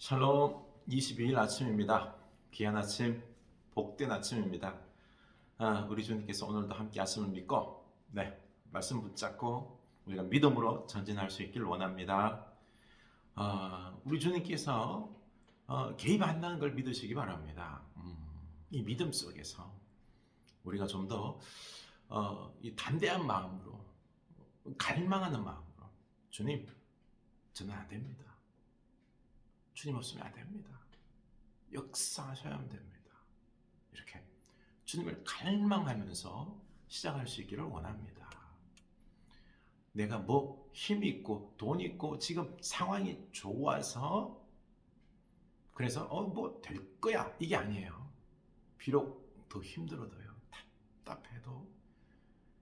샬롬 22일 아침입니다. 귀한 아침, 복된 아침입니다. 우리 주님께서 오늘도 함께 하심을 믿고 말씀 붙잡고 우리가 믿음으로 전진할 수 있길 원합니다. 우리 주님께서 개입 안 나는 걸 믿으시기 바랍니다. 이 믿음 속에서 우리가 좀 더 이 담대한 마음으로 갈망하는 마음으로 주님, 저는 안 됩니다. 주님 없으면 안 됩니다. 역사하셔야 됩니다. 이렇게 주님을 갈망하면서 시작할 수 있기를 원합니다. 내가 뭐 힘이 있고 돈 있고 지금 상황이 좋아서 그래서 뭐 될 거야 이게 아니에요. 비록 더 힘들어도요, 답답해도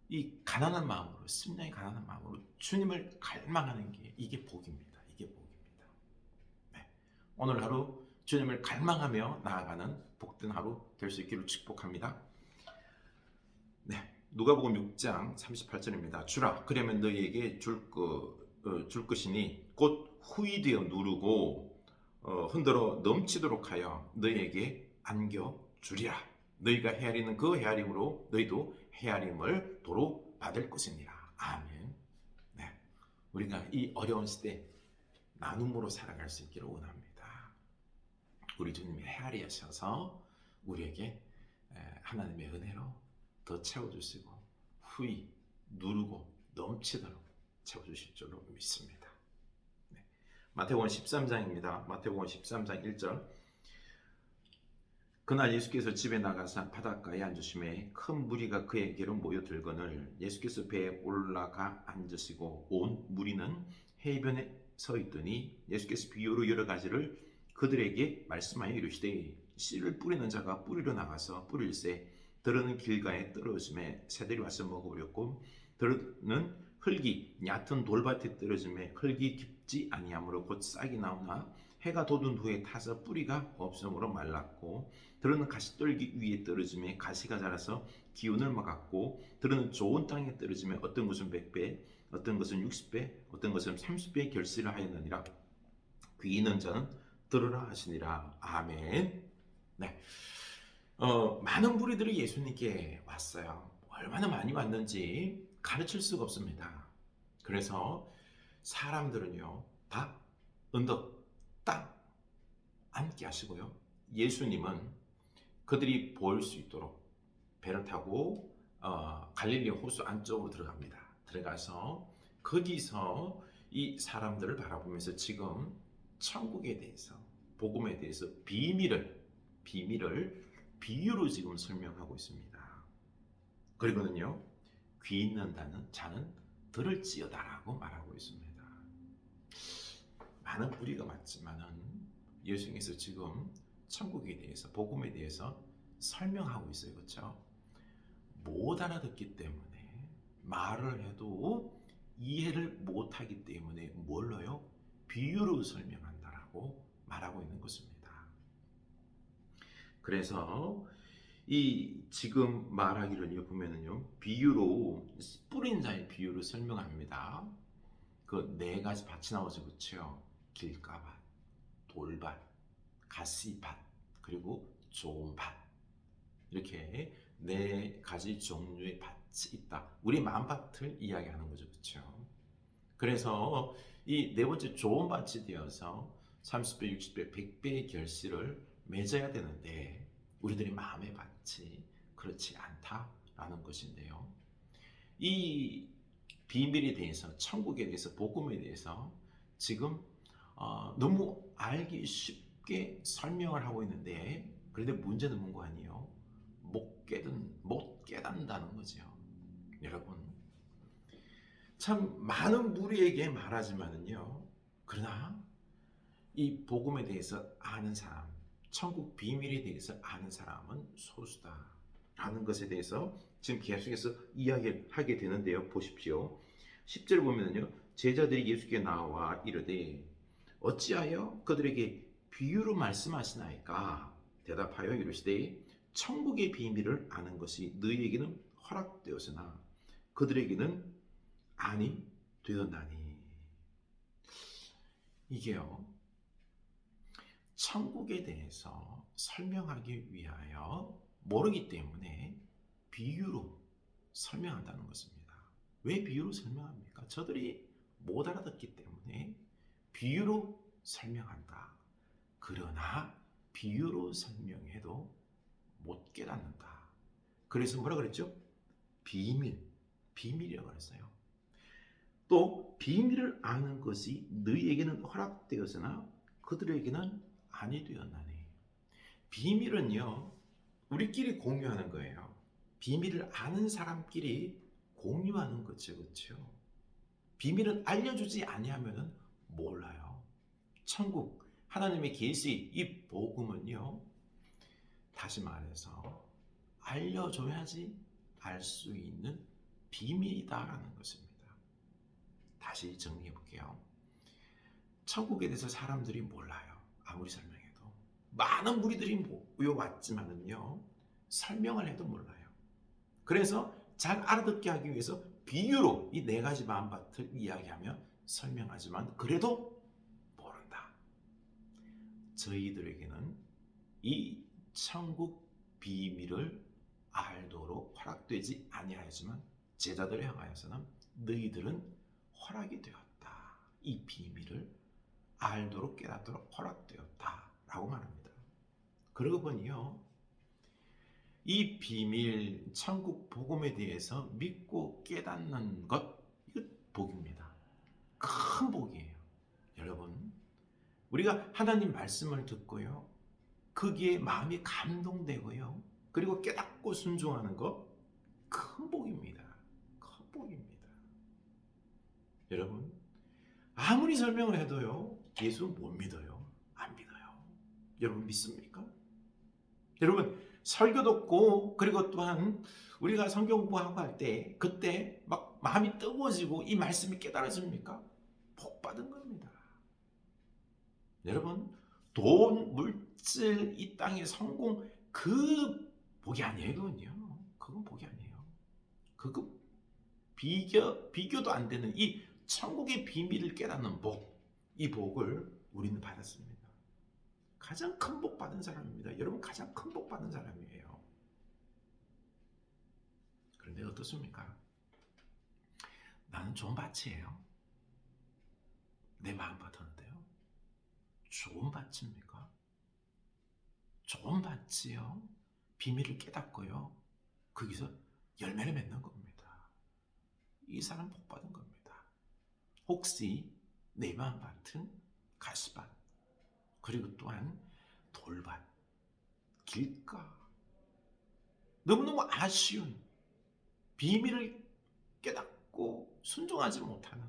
이 가난한 마음으로, 심령이 가난한 마음으로 주님을 갈망하는 게 이게 복입니다. 이게 복입니다. 오늘 하루 주님을 갈망하며 나아가는 복된 하루 될 수 있기를 축복합니다. 누가복음 6장 38절입니다. 주라, 그러면 너희에게 줄 것이니 곧 후이되어 누르고 흔들어 넘치도록 하여 너희에게 안겨 주리라. 너희가 헤아리는 그 헤아림으로 너희도 헤아림을 도로 받을 것이니라. 아멘. 우리가 이 어려운 시대 나눔으로 살아갈 수 있기를 원합니다. 우리 주님이 헤아리셔서 우리에게 하나님의 은혜로 더 채워주시고 후히 누르고 넘치도록 채워주실 줄로 믿습니다. 마태복음 13장입니다. 마태복음 13장 1절. 그날 예수께서 집에 나가사 바닷가에 앉으심에 큰 무리가 그에게로 모여들거늘 예수께서 배에 올라가 앉으시고 온 무리는 해변에 서 있더니 예수께서 비유로 여러 가지를 그들에게 말씀하여 이르시되 씨를 뿌리는 자가 뿌리러 나가서 뿌릴새 들어는 길가에 떨어짐에 새들이 와서 먹어버렸고 들어는 흙이 얕은 돌밭에 떨어짐에 흙이 깊지 아니하므로 곧 싹이 나오나 해가 돋은 후에 타서 뿌리가 없으므로 말랐고 들어는 가시떨기 위에 떨어짐에 가시가 자라서 기운을 막았고 들어는 좋은 땅에 떨어짐에 어떤 것은 100배 어떤 것은 60배 어떤 것은 30배의 결실을 하였느니라. 귀 있는 자는 들으라 하시니라. 아멘. 많은 무리들이 예수님께 왔어요. 얼마나 많이 왔는지 가르칠 수가 없습니다. 그래서 사람들은요 다 언덕, 땅 앉게 하시고요. 예수님은 그들이 보일 수 있도록 배를 타고 갈릴리 호수 안쪽으로 들어갑니다. 들어가서 거기서 이 사람들을 바라보면서 지금 천국에 대해서, 복음에 대해서 비밀을 비유로 지금 설명하고 있습니다. 그리고는요, 귀 있는 자는 들을지어다라고 말하고 있습니다. 많은 무리가 많지만은 예수님께서 지금 천국에 대해서, 복음에 대해서 설명하고 있어요. 그렇죠? 못 알아듣기 때문에 말을 해도 이해를 못하기 때문에 뭘로요? 비유로 설명한다라고 말하고 있는 것입니다. 그래서 이 지금 말하기를 보면은요, 비유로 뿌린 자의 비유로 설명합니다. 그 네 가지 밭이 나오죠, 그렇죠? 길가밭, 돌밭, 가시밭, 그리고 좋은 밭. 이렇게 네 가지 종류의 밭이 있다. 우리 마음밭을 이야기하는 거죠, 그렇죠? 그래서 이 네 번째 좋은 밭이 되어서 30배, 60배, 100배의 결실을 맺어야 되는데 우리들의 마음의 밭이 그렇지 않다라는 것인데요. 이 비밀에 대해서, 천국에 대해서, 복음에 대해서 지금 너무 알기 쉽게 설명을 하고 있는데 그런데 문제는 뭔가 아니에요. 못 깨닫는다는 거죠. 여러분, 참 많은 무리에게 말하지만은요, 그러나 이 복음에 대해서 아는 사람, 천국 비밀에 대해서 아는 사람은 소수다라는 것에 대해서 지금 계속해서 이야기를 하게 되는데요. 보십시오. 10절 보면은요, 제자들이 예수께 나와 이르되 어찌하여 그들에게 비유로 말씀하시나이까? 대답하여 이르시되 천국의 비밀을 아는 것이 너희에게는 허락되었으나 그들에게는 아니 되었나니. 이게요, 천국에 대해서 설명하기 위하여 모르기 때문에 비유로 설명한다는 것입니다. 왜 비유로 설명합니까? 저들이 못 알아듣기 때문에 비유로 설명한다. 그러나 비유로 설명해도 못 깨닫는다. 그래서 뭐라 그랬죠? 비밀이라고 그랬어요. 또 비밀을 아는 것이 너희에게는 허락되었으나 그들에게는 아니 되었나니. 비밀은요, 우리끼리 공유하는 거예요. 비밀을 아는 사람끼리 공유하는 거죠, 그렇죠? 비밀은 알려주지 아니하면은 몰라요. 천국, 하나님의 계시, 이 복음은요, 다시 말해서 알려줘야지 알 수 있는 비밀이다라는 것입니다. 다시 정리해 볼게요. 천국에 대해서 사람들이 몰라요. 아무리 설명해도. 많은 무리들이 모여왔지만은요, 설명을 해도 몰라요. 그래서 잘 알아듣게 하기 위해서 비유로 이 네 가지 만밭을 이야기하며 설명하지만 그래도 모른다. 저희들에게는 이 천국 비밀을 알도록 허락되지 아니하였지만 제자들을 향하여서는 너희들은 허락이 되었다. 이 비밀을 알도록 깨닫도록 허락되었다 라고 말합니다. 그러고 보니요, 이 비밀 천국 복음에 대해서 믿고 깨닫는 것, 이거 복입니다. 큰 복이에요. 여러분, 우리가 하나님 말씀을 듣고요, 거기에 마음이 감동되고요, 그리고 깨닫고 순종하는 것, 큰 복입니다. 큰 복입니다. 여러분, 아무리 설명을 해도요, 예수 못 믿어요. 안 믿어요. 여러분 믿습니까? 여러분, 설교 듣고 그리고 또한 우리가 성경 공부하고 할 때 그때 막 마음이 뜨거워지고 이 말씀이 깨달아집니까? 복 받은 겁니다. 여러분, 돈, 물질, 이 땅의 성공, 그 복이 아니에요. 그건요. 그건 복이 아니에요. 그거 비교도 안 되는 이 천국의 비밀을 깨닫는 복, 이 복을 우리는 받았습니다. 가장 큰 복 받은 사람입니다. 여러분, 가장 큰 복 받은 사람이에요. 그런데 어떻습니까? 나는 좋은 밭이에요. 내 마음 받았는데요. 좋은 밭입니까? 좋은 밭이요. 비밀을 깨닫고요. 거기서 열매를 맺는 겁니다. 이 사람 복 받은 겁니다. 혹시 내 마음 밭은 가시밭, 그리고 또한 돌밭, 길가, 너무너무 아쉬운, 비밀을 깨닫고 순종하지 못하는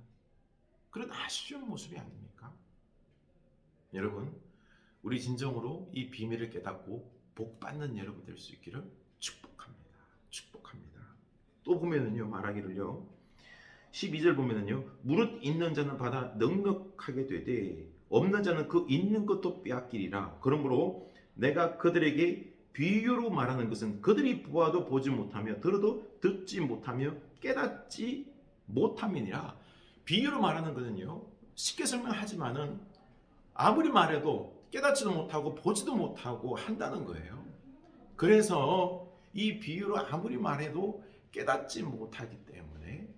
그런 아쉬운 모습이 아닙니까? 여러분, 우리 진정으로 이 비밀을 깨닫고 복 받는 여러분 될 수 있기를 축복합니다. 축복합니다. 또 보면은요, 말하기를요, 12절 보면은요, 무릇 있는 자는 받아 넉넉하게 되되 없는 자는 그 있는 것도 빼앗기리라. 그러므로 내가 그들에게 비유로 말하는 것은 그들이 보아도 보지 못하며 들어도 듣지 못하며 깨닫지 못함이니라. 비유로 말하는 것은요, 쉽게 설명하지만은 아무리 말해도 깨닫지도 못하고 보지도 못하고 한다는 거예요. 그래서 이 비유로 아무리 말해도 깨닫지 못하기 때문에,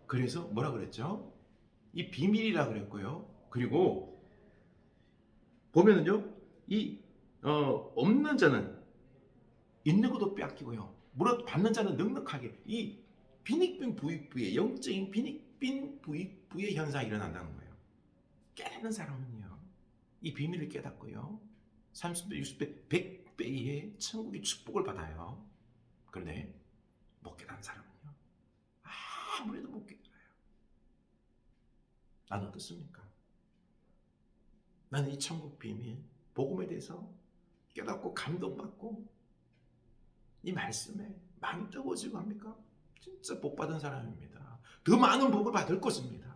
그래서 뭐라 그랬죠? 이 비밀이라 그랬고요. 그리고 보면은요, 이 없는 자는 있는 것도 빼앗기고요. 무릇 받는 자는 넉넉하게, 이 빈익빈 부익부의 영적인 빈익빈 부익부의 현상이 일어난다는 거예요. 깨닫는 사람은요, 이 비밀을 깨닫고요, 30배, 60배, 100배의 천국의 축복을 받아요. 그런데 못 깨닫는 사람은요, 아무래도 못 깨달아요. 나는 어떻습니까? 나는 이 천국 비밀, 복음에 대해서 깨닫고 감동받고 이 말씀에 마음이 뜨거워지고 합니까? 진짜 복 받은 사람입니다. 더 많은 복을 받을 것입니다.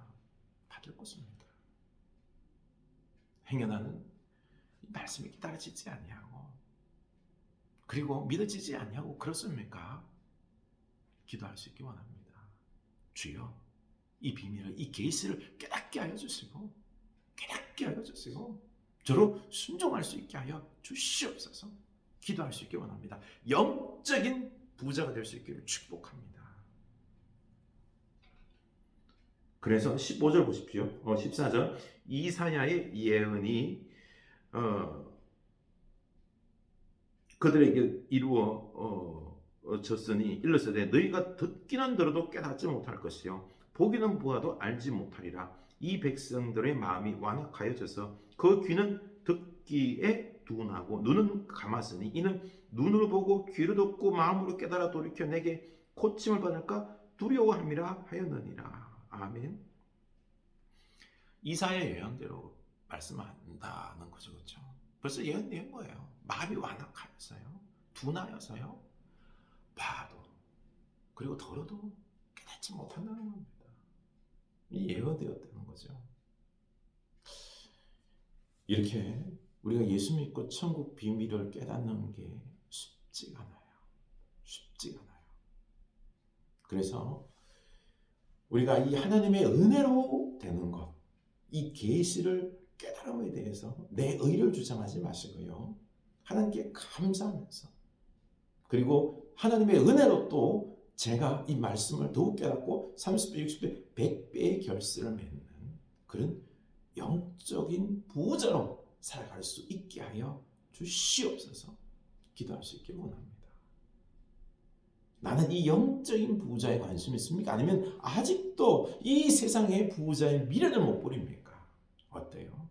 받을 것입니다. 행여나는 이 말씀이 기다려지지 아니하고, 그리고 믿어지지 아니하고 그렇습니까? 기도할 수 있기 원합니다. 주여, 이 비밀을, 이 계시를 깨닫게 하여 주시고, 깨닫게 하여 주시고, 저로 순종할 수 있게 하여 주시옵소서. 기도할 수 있게 원합니다. 영적인 부자가 될 수 있기를 축복합니다. 그래서 15절 보십시오. 14절 이사야의 예언이 그들에게 이루어졌으니 일렀으되 너희가 듣기는 들어도 깨닫지 못할 것이요 보기는 보아도 알지 못하리라. 이 백성들의 마음이 완악하여져서 그 귀는 듣기에 둔하고 눈은 감았으니 이는 눈으로 보고 귀로 듣고 마음으로 깨달아 돌이켜 내게 고침을 받을까 두려워함이라 하였느니라. 아멘. 이사야 예언대로 말씀한다는 거죠. 그렇죠? 벌써 예언된 거예요. 마음이 완악하여서요. 둔하여서요. 봐도 그리고 들어도 깨닫지 못한다는 겁니다. 이 예언되었다는 거죠. 이렇게 우리가 예수 믿고 천국 비밀을 깨닫는 게 쉽지가 않아요. 쉽지가 않아요. 그래서 우리가 이 하나님의 은혜로 되는 것, 이 계시를 깨달음에 대해서 내 의를 주장하지 마시고요. 하나님께 감사하면서 그리고 하나님의 은혜로 또 제가 이 말씀을 더욱 깨닫고 30배, 60배, 100배의 결실을 맺는 그런 영적인 부자로 살아갈 수 있게 하여 주시옵소서. 기도할 수 있길 원합니다. 나는 이 영적인 부자에 관심이 있습니까? 아니면 아직도 이 세상의 부자의 미련을 못 버립니까? 어때요?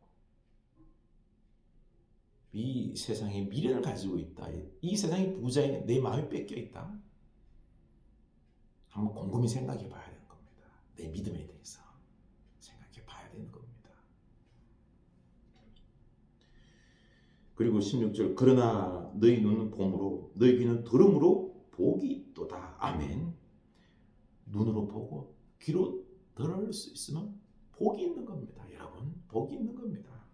이 세상에 미련을 가지고 있다. 이 세상의 부자에 내 마음이 뺏겨 있다. 한번 곰곰이 생각해 봐야 되는 겁니다. 내 믿음에 대해서 생각해 봐야 되는 겁니다. 그리고 16절 그러나 너희 눈은 봄으로 너희 귀는 들음으로 복이 있도다. 아멘. 눈으로 보고 귀로 들을 수 있으면 복이 있는 겁니다. 여러분 복이 있는 겁니다.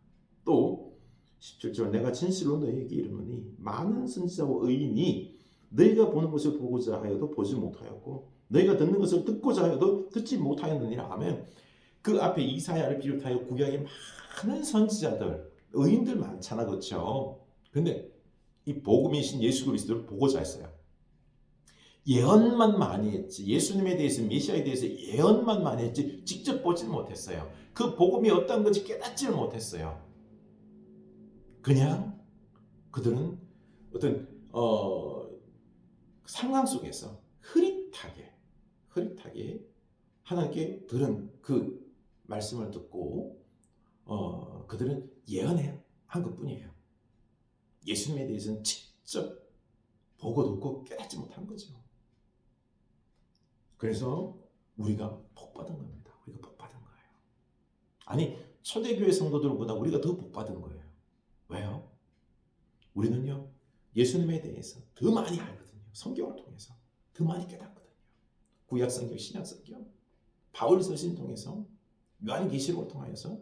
또 17절 내가 진실로 너희에게 이르노니 많은 선지자와 의인이 너희가 보는 것을 보고자 하여도 보지 못하였고 너희가 듣는 것을 듣고자 하여도 듣지 못하였느니라. 하면 그 앞에 이사야를 비롯하여 구약의 많은 선지자들 의인들 많잖아. 그렇죠? 근데 이 복음이신 예수 그리스도를 보고자 했어요. 예언만 많이 했지 예수님에 대해서 메시아에 대해서 예언만 많이 했지 직접 보지는 못했어요. 그 복음이 어떤 건지 깨닫지를 못했어요. 그냥 그들은 어떤 상황 속에서 흐릿하게 하나님께 들은 그 말씀을 듣고 그들은 예언한 것뿐이에요. 예수님에 대해서는 직접 보고 듣고 깨닫지 못한 거죠. 그래서 우리가 복받은 겁니다. 우리가 복받은 거예요. 아니 초대교회 성도들보다 우리가 더 복받은 거예요. 왜요? 우리는요 예수님에 대해서 더 많이 알거든요. 성경을 통해서 더 많이 깨닫거든요. 구약성경, 신약성경, 바울 서신 통해서 요한계시록을 통하여서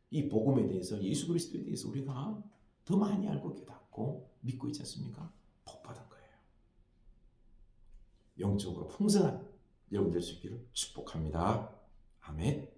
이 복음에 대해서 예수 그리스도에 대해서 우리가 더 많이 알고 깨닫고 믿고 있지 않습니까? 복받은 거예요. 영적으로 풍성한 여러분 될 수 있기를 축복합니다. 아멘.